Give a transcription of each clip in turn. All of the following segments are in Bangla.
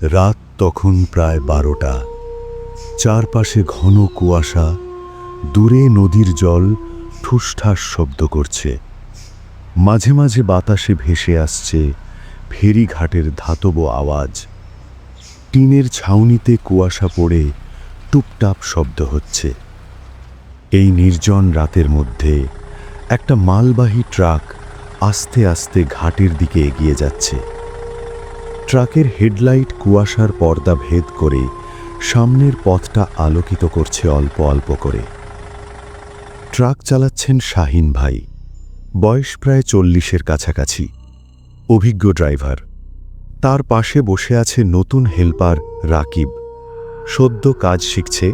রাত তখন প্রায় 12টা। চারপাশে ঘন কুয়াশা, দূরে নদীর জল ঠুসঠাস শব্দ করছে। মাঝে মাঝে বাতাসে ভেসে আসছে ফেরিঘাটের ধাতব আওয়াজ। টিনের ছাউনিতে কুয়াশা পড়ে টুপটাপ শব্দ হচ্ছে। এই নির্জন রাতের মধ্যে একটা মালবাহী ট্রাক আস্তে আস্তে ঘাটের দিকে এগিয়ে যাচ্ছে। ট্রাকের হেডলাইট কুয়াশার পর্দা ভেদ করে সামনের পথটা আলোকিত করছে অল্প অল্প করে। ট্রাক চালাচ্ছেন শাহিন ভাই, বয়স প্রায় 40-এর কাছাকাছি, অভিজ্ঞ ড্রাইভার। তার পাশে বসে আছে নতুন হেল্পার রাকিব, সদ্য কাজ শিখছে,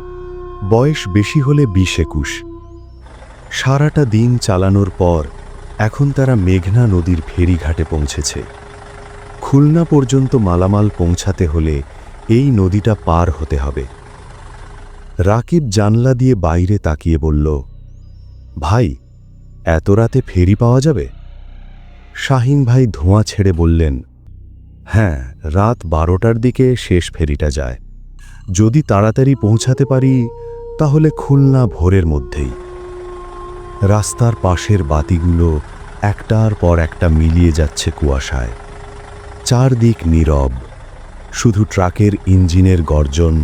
বয়স বেশি হলে 20-21। সারাটা দিন চালানোর পর এখন তারা মেঘনা নদীর ফেরিঘাটে পৌঁছেছে। খুলনা পর্যন্ত মালামাল পৌঁছাতে হলে এই নদীটা পার হতে হবে। রাকিব জানলা দিয়ে বাইরে তাকিয়ে বলল, ভাই, এত রাতে ফেরি পাওয়া যাবে? শাহিন ভাই ধোঁয়া ছেড়ে বললেন, হ্যাঁ, রাত 12টার দিকে শেষ ফেরিটা যায়। যদি তাড়াতাড়ি পৌঁছাতে পারি তাহলে খুলনা ভোরের মধ্যেই। রাস্তার পাশের বাতিগুলো একটার পর একটা মিলিয়ে যাচ্ছে কুয়াশায়। চারদিক নীরব, শুধু ট্রাকের ইঞ্জিনের গর্জন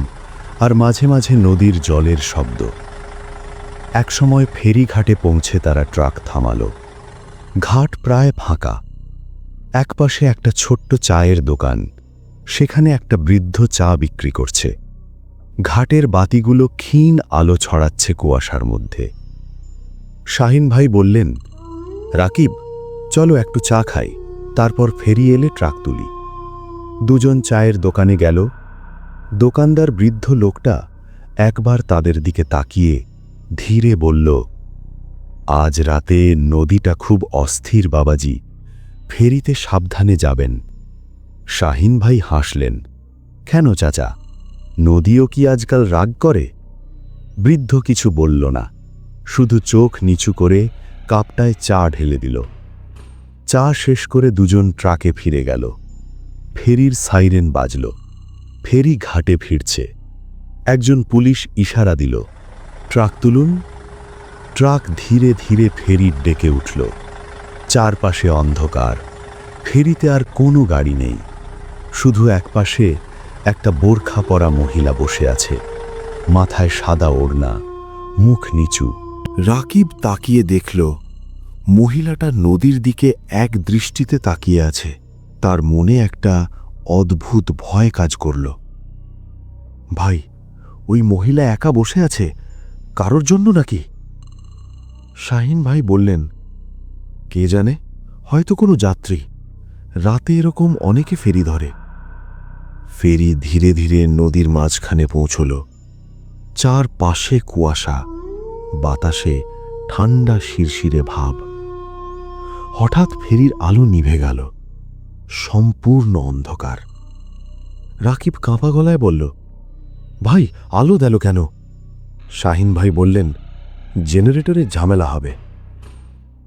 আর মাঝে মাঝে নদীর জলের শব্দ। একসময় ফেরিঘাটে পৌঁছে তারা ট্রাক থামালো। ঘাট প্রায় ফাঁকা। একপাশে একটা ছোট্ট চায়ের দোকান, সেখানে একটা বৃদ্ধ চা বিক্রি করছে। ঘাটের বাতিগুলো ক্ষীণ আলো ছড়াচ্ছে কুয়াশার মধ্যে। শাহিন ভাই বললেন, রাকিব, চলো একটু চা খাই, তারপর ফেরি এলে ট্রাক তুলি। দুজন চায়ের দোকানে গেল। দোকানদার বৃদ্ধ লোকটা একবার তাদের দিকে তাকিয়ে ধীরে বলল, আজ রাতে নদীটা খুব অস্থির বাবাজি, ফেরিতে সাবধানে যাবেন। শাহিন ভাই হাসলেন, কেন চাচা, নদীও কি আজকাল রাগ করে? বৃদ্ধ কিছু বলল না, শুধু চোখ নিচু করে কাপটায় চা ঢেলে দিল। চা শেষ করে দুজন ট্রাকে ফিরে গেল। ফেরির সাইরেন বাজল, ফেরি ঘাটে ফিরছে। একজন পুলিশ ইশারা দিল, ট্রাক তুলুন। ট্রাক ধীরে ধীরে ফেরির ডেকে উঠল। চারপাশে অন্ধকার, ফেরিতে আর কোনো গাড়ি নেই। শুধু একপাশে একটা বোরখা পরা মহিলা বসে আছে, মাথায় সাদা ওড়না, মুখ নিচু। রাকিব তাকিয়ে দেখল, মহিলাটা নদীর দিকে এক দৃষ্টিতে তাকিয়ে আছে। তার মনে একটা অদ্ভুত ভয় কাজ করল। ভাই, ওই মহিলা একা বসে আছে, কারোর জন্য নাকি? শাহিন ভাই বললেন, কে জানে, হয়তো কোনো যাত্রী। রাতে এরকম অনেকে ফেরি ধরে। ফেরি ধীরে ধীরে নদীর মাঝখানে পৌঁছল। চারপাশে কুয়াশা, বাতাসে ঠান্ডা শিরশিরে ভাব। হঠাৎ ফেরির আলো নিভে গেল, সম্পূর্ণ অন্ধকার। রাকিব কাঁপা গলায় বলল, ভাই, আলো দিল কেন? শাহিন ভাই বললেন, জেনারেটরের ঝামেলা হবে।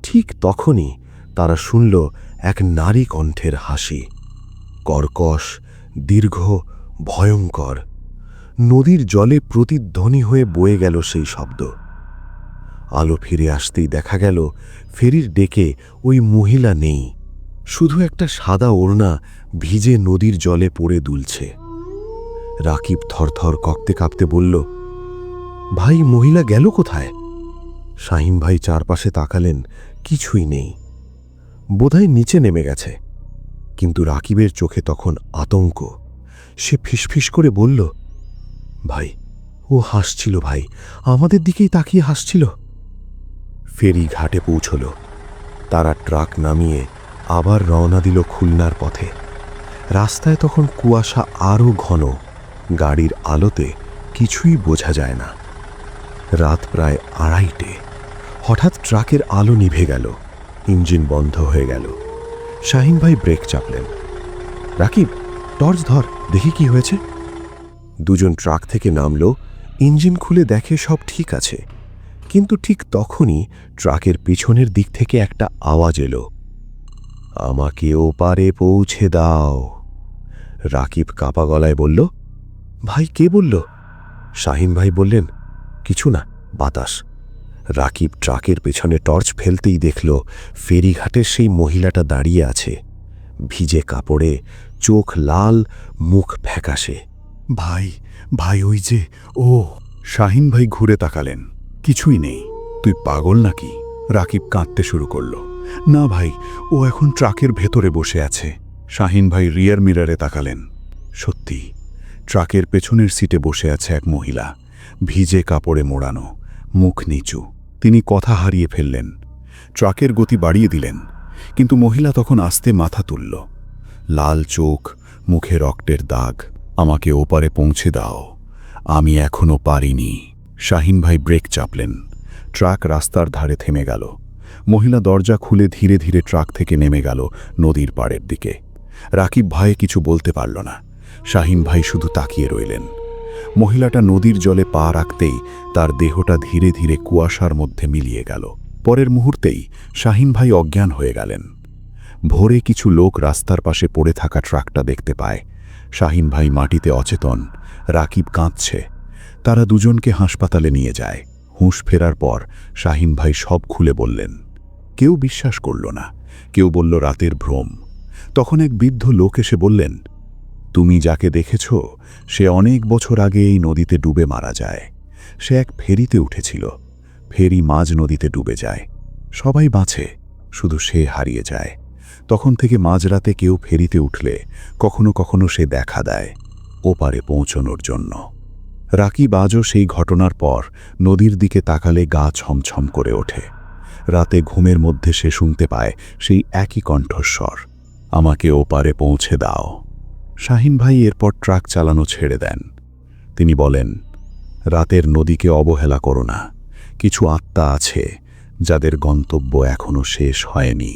ঠিক তখনই তারা শুনল এক নারী কণ্ঠের হাসি, কর্কশ, দীর্ঘ, ভয়ঙ্কর। নদীর জলে প্রতিধ্বনি হয়ে বয়ে গেল সেই শব্দ। আলো ফিরে আসতেই দেখা গেল ফেরির ডেকে ওই মহিলা নেই, শুধু একটা সাদা ওড়না ভিজে নদীর জলে পড়ে দুলছে। রাকিব থরথর কাঁপতে কাঁপতে বলল, ভাই, মহিলা গেল কোথায়? শাহিন ভাই চারপাশে তাকালেন, কিছুই নেই। বোধহয় নিচে নেমে গেছে। কিন্তু রাকিবের চোখে তখন আতঙ্ক। সে ফিসফিস করে বলল, ভাই, ও হাসছিল, ভাই, আমাদের দিকেই তাকিয়ে হাসছিল। ফেরি ঘাটে পৌঁছল। তারা ট্রাক নামিয়ে আবার রওনা দিল খুলনার পথে। রাস্তায় তখন কুয়াশা আরও ঘন, গাড়ির আলোতে কিছুই বোঝা যায় না। রাত প্রায় 2:30। হঠাৎ ট্রাকের আলো নিভে গেল, ইঞ্জিন বন্ধ হয়ে গেল। শাহিন ভাই ব্রেক চাপলেন। রাকিব, টর্চ ধর, দেখি কি হয়েছে। দুজন ট্রাক থেকে নামল, ইঞ্জিন খুলে দেখে সব ঠিক আছে। কিন্তু ঠিক তখনই ট্রাকের পিছনের দিক থেকে একটা আওয়াজ এলো, আমাকে ওপারে পৌঁছে দাও। রাকিব কাপা গলায় বলল, ভাই কে বলল? শাহিন ভাই বললেন, কিছু না, বাতাস। রাকিব ট্রাকের পেছনে টর্চ ফেলতেই দেখল ফেরিঘাটের সেই মহিলাটা দাঁড়িয়ে আছে, ভিজে কাপড়ে, চোখ লাল, মুখ ফ্যাকাশে। ভাই, ভাই ওই যে ও। শাহিন ভাই ঘুরে তাকালেন, কিছুই নেই। তুই পাগল নাকি? রাকিব কাঁদতে শুরু করল। না ভাই, ও এখন ট্রাকের ভেতরে বসে আছে। শাহিন ভাই রিয়ার মিরারে তাকালেন। সত্যি, ট্রাকের পেছনের সিটে বসে আছে এক মহিলা, ভিজে কাপড়ে মোড়ানো, মুখ নিচু। তিনি কথা হারিয়ে ফেললেন। ট্রাকের গতি বাড়িয়ে দিলেন, কিন্তু মহিলা তখন আস্তে মাথা তুলল। লাল চোখ, মুখে রক্তের দাগ। আমাকে ওপারে পৌঁছে দাও, আমি এখনো পারিনি। শাহিন ভাই ব্রেক চাপলেন। ট্রাক রাস্তার ধারে থেমে গেল। মহিলা দরজা খুলে ধীরে ধীরে ট্রাক থেকে নেমে গেল নদীর পাড়ের দিকে। রাকিব ভাই কিছু বলতে পারল না। শাহিন ভাই শুধু তাকিয়ে রইলেন। মহিলাটা নদীর জলে পা রাখতেই তার দেহটা ধীরে ধীরে কুয়াশার মধ্যে মিলিয়ে গেল। পরের মুহূর্তেই শাহিন ভাই অজ্ঞান হয়ে গেলেন। ভোরে কিছু লোক রাস্তার পাশে পড়ে থাকা ট্রাকটা দেখতে পায়। শাহিন ভাই মাটিতে অচেতন, রাকিব কাঁদছে। তারা দুজনকে হাসপাতালে নিয়ে যায়। হুঁশ ফেরার পর শাহিন ভাই সব খুলে বললেন। কেউ বিশ্বাস করল না, কেউ বলল রাতের ভ্রম। তখন এক বৃদ্ধ লোক এসে বললেন, তুমি যাকে দেখেছ সে অনেক বছর আগে এই নদীতে ডুবে মারা যায়। সে এক ফেরিতে উঠেছিল, ফেরি মাঝ নদীতে ডুবে যায়। সবাই বাঁচে, শুধু সে হারিয়ে যায়। তখন থেকে মাঝরাতে কেউ ফেরিতে উঠলে কখনো কখনো সে দেখা দেয় ওপারে পৌঁছনোর জন্য। রাকিব আজও সেই ঘটনার পর নদীর দিকে তাকালে গা ছমছম করে ওঠে। রাতে ঘুমের মধ্যে সে শুনতে পায় সেই একই কণ্ঠস্বর, আমাকে ওপারে পৌঁছে দাও। শাহিন ভাই এরপর ট্রাক চালানো ছেড়ে দেন। তিনি বলেন, রাতের নদীকে অবহেলা করো না। কিছু আত্মা আছে যাদের গন্তব্য এখনো শেষ হয়নি।